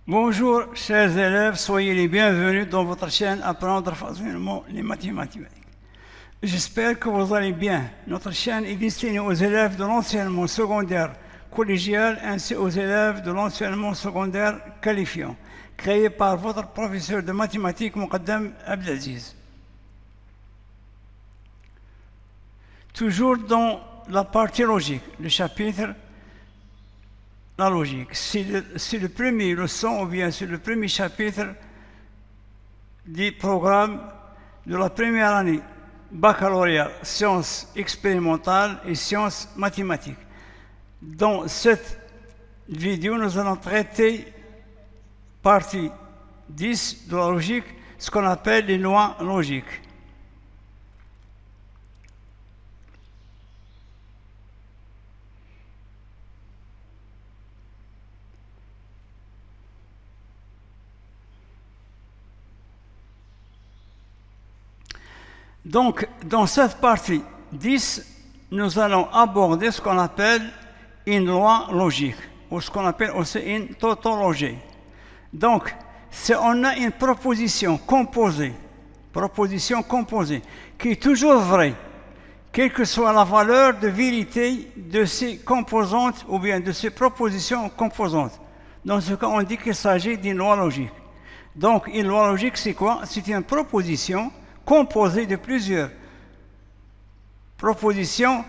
Bonjour, chers élèves, soyez les bienvenus dans votre chaîne Apprendre facilement les mathématiques. J'espère que vous allez bien. Notre chaîne est destinée aux élèves de l'enseignement secondaire collégial ainsi aux élèves de l'enseignement secondaire qualifiant, créée par votre professeur de mathématiques Moukaddam Abdelaziz. Toujours dans la partie logique, le chapitre la logique. C'est le premier leçon ou bien c'est le premier chapitre du programme de la première année baccalauréat sciences expérimentales et sciences mathématiques. Dans cette vidéo, nous allons traiter partie 10 de la logique, ce qu'on appelle les lois logiques. Donc, dans cette partie 10, nous allons aborder ce qu'on appelle une loi logique, ou ce qu'on appelle aussi une tautologie. Donc, si on a une proposition composée, qui est toujours vraie, quelle que soit la valeur de vérité de ces composantes ou bien de ces propositions composantes. Dans ce cas, on dit qu'il s'agit d'une loi logique. Donc, une loi logique, c'est quoi? C'est une proposition composée de plusieurs propositions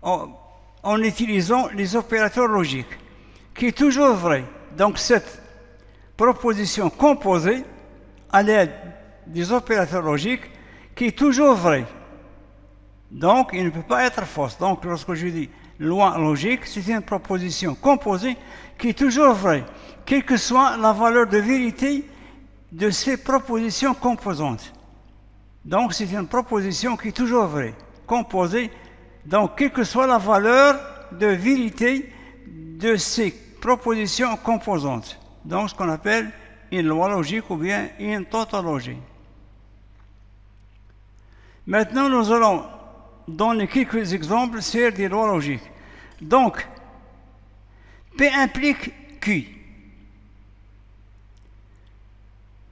en utilisant les opérateurs logiques, qui est toujours vrai. Donc cette proposition composée à l'aide des opérateurs logiques, qui est toujours vrai. Donc il ne peut pas être fausse. Donc lorsque je dis loi logique, c'est une proposition composée qui est toujours vraie, quelle que soit la valeur de vérité de ces propositions composantes. Donc, c'est une proposition qui est toujours vraie, composée, donc, quelle que soit la valeur de vérité de ces propositions composantes. Donc, ce qu'on appelle une loi logique ou bien une tautologie. Maintenant, nous allons donner quelques exemples sur des lois logiques. Donc, P implique Q,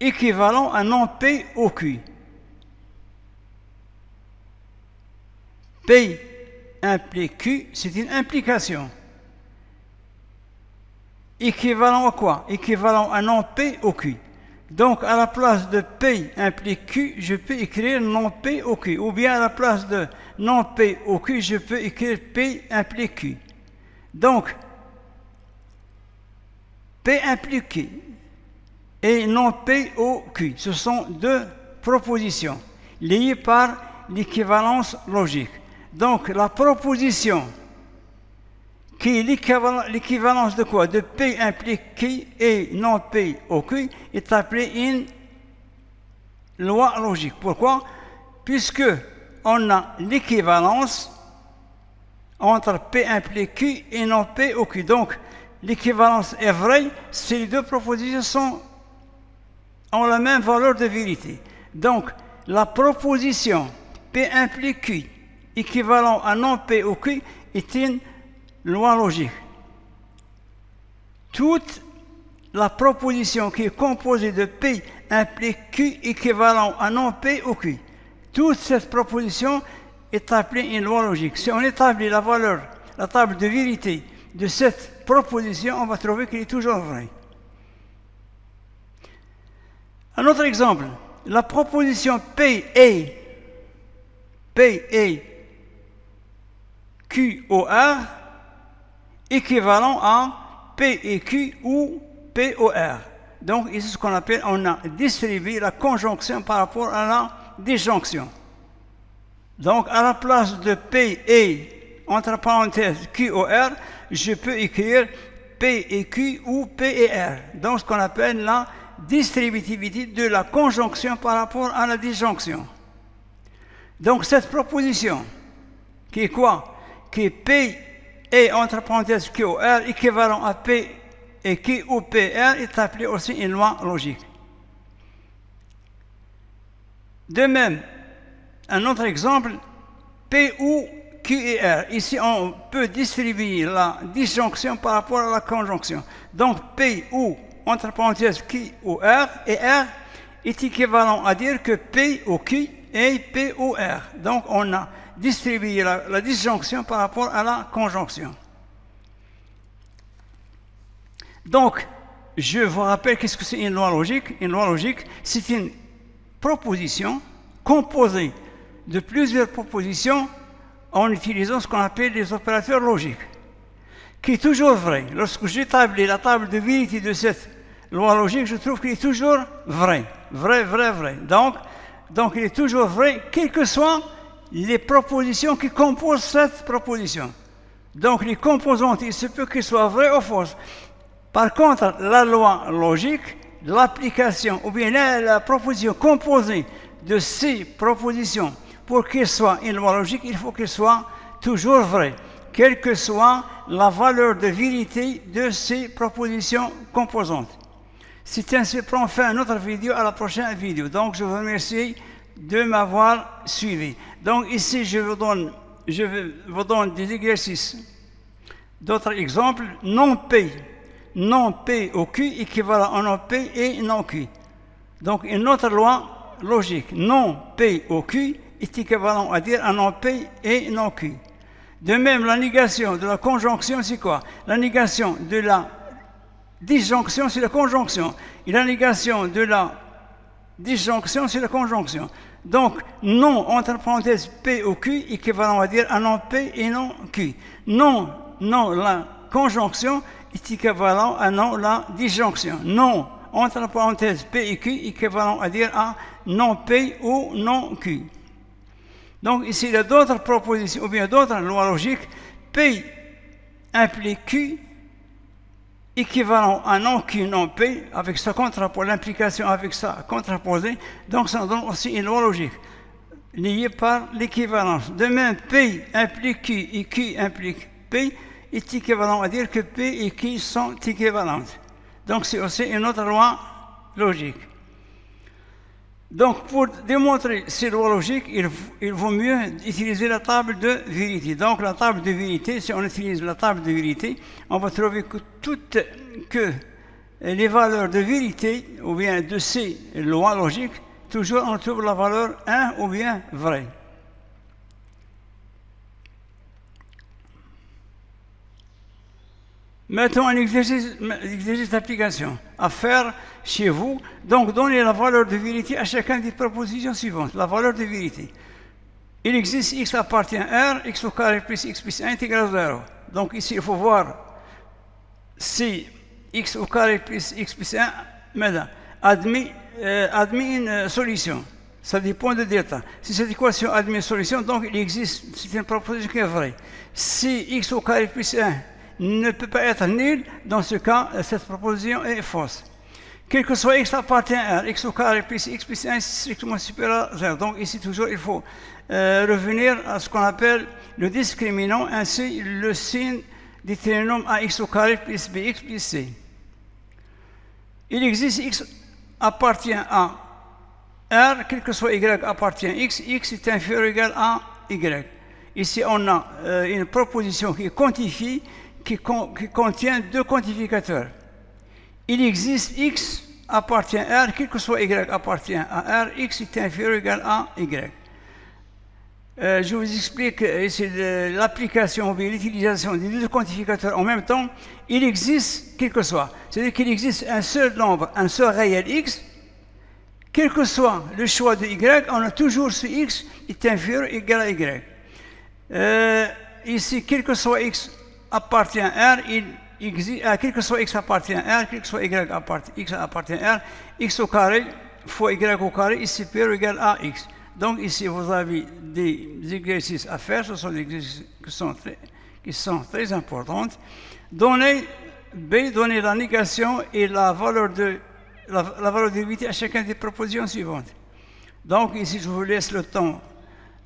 équivalent à non P au Q. P implique Q, c'est une implication. Équivalent à quoi? Équivalent à non P au Q. Donc, à la place de P implique Q, je peux écrire non P au Q. Ou bien à la place de non P au Q, je peux écrire P implique Q. Donc, P implique Q et non P au Q. Ce sont deux propositions liées par l'équivalence logique. Donc, la proposition qui est l'équivalence de quoi? De P implique Q et non P au Q est appelée une loi logique. Pourquoi? Puisque on a l'équivalence entre P implique Q et non P au Q. Donc, l'équivalence est vraie si les deux propositions ont la même valeur de vérité. Donc, la proposition P implique Q équivalent à non P au Q est une loi logique. Toute la proposition qui est composée de P implique Q équivalent à non P au Q. Toute cette proposition est appelée une loi logique. Si on établit la valeur, la table de vérité de cette proposition, on va trouver qu'elle est toujours vraie. Un autre exemple, la proposition P est QOR équivalent à P et Q ou POR. Donc, ici, ce qu'on appelle, on a distribué la conjonction par rapport à la disjonction. Donc, à la place de P et, entre parenthèses, QOR, je peux écrire P et Q ou P et R. Donc, ce qu'on appelle la distributivité de la conjonction par rapport à la disjonction. Donc, cette proposition, qui est quoi? Qui est P et entre parenthèses QOR équivalent à P et Q ou PR est appelée aussi une loi logique. De même, un autre exemple, P ou Q et R. Ici, on peut distribuer la disjonction par rapport à la conjonction. Donc, P ou entre parenthèses Q ou R, et R est équivalent à dire que P au Q et P au R. Donc on a distribué la disjonction par rapport à la conjonction. Donc, je vous rappelle qu'est-ce que c'est une loi logique. Une loi logique, c'est une proposition composée de plusieurs propositions en utilisant ce qu'on appelle les opérateurs logiques, qui est toujours vrai. Lorsque j'établis la table de vérité de cette loi logique, je trouve qu'il est toujours vrai. Vrai. Donc, il est toujours vrai, quelles que soient les propositions qui composent cette proposition. Donc, les composantes, il se peut qu'elles soient vraies ou fausses. Par contre, la loi logique, l'application, ou bien la proposition composée de ces propositions, pour qu'elle soit une loi logique, il faut qu'elle soit toujours vraie, quelle que soit la valeur de vérité de ces propositions composantes. C'est ainsi prend fin notre vidéo, à la prochaine vidéo. Donc, je vous remercie de m'avoir suivi. Donc, ici, je vous donne des exercices. D'autres exemples, non P au Q équivalent à non P et non Q. Donc, une autre loi logique, non P au Q est équivalent à dire à non P et non Q. De même, la négation de la conjonction, c'est quoi? La négation de la disjonction, c'est la conjonction. Et la négation de la disjonction, c'est la conjonction. Donc, non, entre parenthèses, P au Q, équivalent à dire à non P et non Q. Non, la conjonction est équivalent à non, la disjonction. Non, entre parenthèses, P et Q, équivalent à dire à non P ou non Q. Donc, ici, il y a d'autres propositions, ou bien d'autres lois logiques. P implique Q, équivalent à non Q, non P, avec sa contraposée, l'implication avec sa contraposée. Donc, ça donne aussi une loi logique, liée par l'équivalence. De même, P implique Q et Q implique P, est équivalent à dire que P et Q sont équivalentes. Donc, c'est aussi une autre loi logique. Donc, pour démontrer ces lois logiques, il vaut mieux utiliser la table de vérité. Donc, la table de vérité, si on utilise la table de vérité, on va trouver que les valeurs de vérité, ou bien de ces lois logiques, toujours on trouve la valeur 1 ou bien vrai. Mettons un exercice d'application à faire chez vous. Donc, donnez la valeur de vérité à chacune des propositions suivantes. La valeur de vérité. Il existe x appartient à R, x au carré plus x plus 1 est égal à 0. Donc, ici, il faut voir si x au carré plus x plus 1 admet une solution. Ça dépend de delta. Si cette équation admet une solution, donc il existe, c'est une proposition qui est vraie. Si x au carré plus 1 ne peut pas être nul, dans ce cas, cette proposition est fausse. Quel que soit x appartient à R, x au carré plus x plus 1 est strictement supérieur à 0. Donc ici, toujours, il faut revenir à ce qu'on appelle le discriminant, ainsi le signe du trinôme ax au carré plus bx plus c. Il existe x appartient à R, quel que soit y appartient à x est inférieur ou égal à y. Ici, on a une proposition qui quantifie, qui contient deux quantificateurs. Il existe x appartient à R, quel que soit y appartient à R, x est inférieur ou égal à y. Je vous explique ici l'application ou l'utilisation des deux quantificateurs en même temps. Il existe quel que soit, c'est-à-dire qu'il existe un seul nombre, un seul réel x, quel que soit le choix de y, on a toujours ce x est inférieur ou égal à y. Ici, quel que soit x appartient à R, quel que soit x appartient à R, quel que soit y appartient à R, x au carré fois y au carré est supérieur ou égal à x. Donc ici, vous avez des exercices à faire, ce sont des exercices qui sont très importants. Donnez la négation et la valeur de vérité à chacune des propositions suivantes. Donc ici, je vous laisse le temps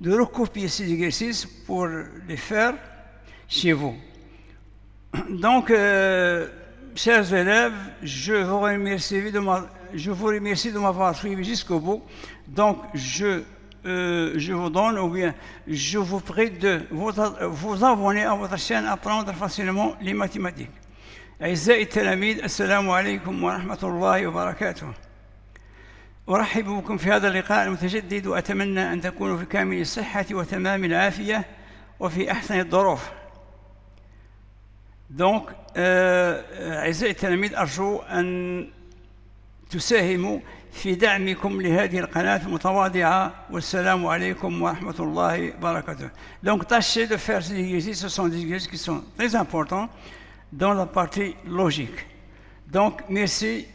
de recopier ces exercices pour les faire chez vous. Donc, chers élèves, je vous remercie de m'avoir suivi jusqu'au bout. Donc, je vous donne, ou bien je vous prie de vous abonner à votre chaîne Apprendre facilement les mathématiques. أعزائي التلاميذ، السلام عليكم ورحمة الله وبركاته. أرحب بكم في هذا اللقاء المتجدد، وأتمنى أن تكونوا في كامل الصحة وتمام العافية وفي أحسن الظروف. Donc, أعزائي التلاميذ، أرجو أن تساهموا في دعمكم لهذه القناة المتواضعة، والسلام عليكم ورحمة الله وبركاته. Donc, tâchez de faire ces exercices, ce sont des exercices qui sont très importants dans la partie logique. Donc, merci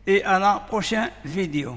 et à la prochaine vidéo.